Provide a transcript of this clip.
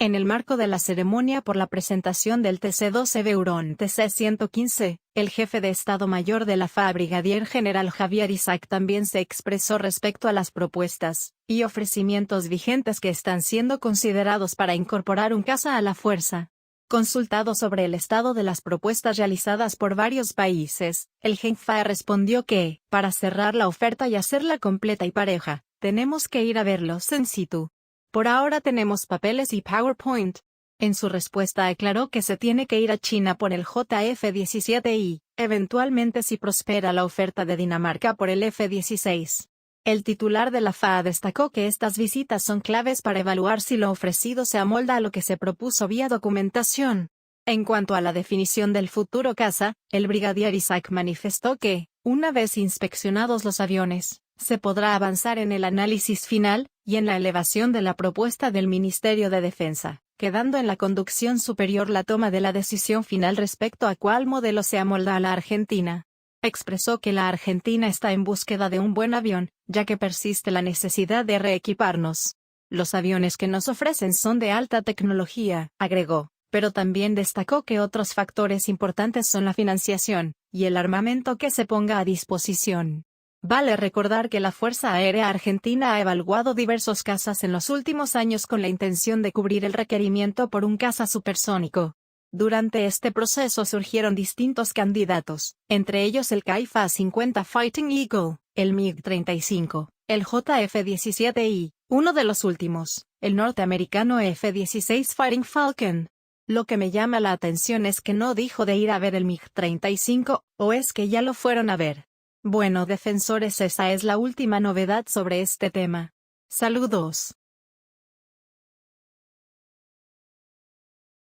En el marco de la ceremonia por la presentación del TC-12 Euron TC-115, el jefe de Estado Mayor de la FAA Brigadier General Javier Isaac también se expresó respecto a las propuestas y ofrecimientos vigentes que están siendo considerados para incorporar un caza a la fuerza. Consultado sobre el estado de las propuestas realizadas por varios países, el jefe respondió que, para cerrar la oferta y hacerla completa y pareja, tenemos que ir a verlos in situ. Por ahora tenemos papeles y PowerPoint. En su respuesta aclaró que se tiene que ir a China por el JF-17 y, eventualmente si prospera la oferta de Dinamarca por el F-16. El titular de la FAA destacó que estas visitas son claves para evaluar si lo ofrecido se amolda a lo que se propuso vía documentación. En cuanto a la definición del futuro caza, el brigadier Isaac manifestó que, una vez inspeccionados los aviones, se podrá avanzar en el análisis final y en la elevación de la propuesta del Ministerio de Defensa, quedando en la conducción superior la toma de la decisión final respecto a cuál modelo se amolda a la Argentina. Expresó que la Argentina está en búsqueda de un buen avión, ya que persiste la necesidad de reequiparnos. Los aviones que nos ofrecen son de alta tecnología, agregó, pero también destacó que otros factores importantes son la financiación y el armamento que se ponga a disposición. Vale recordar que la Fuerza Aérea Argentina ha evaluado diversos cazas en los últimos años con la intención de cubrir el requerimiento por un caza supersónico. Durante este proceso surgieron distintos candidatos, entre ellos el KF-50 Fighting Eagle, el MiG-35, el JF-17 y, uno de los últimos, el norteamericano F-16 Fighting Falcon. Lo que me llama la atención es que no dijo de ir a ver el MiG-35, ¿o es que ya lo fueron a ver? Bueno, defensores, esa es la última novedad sobre este tema. Saludos.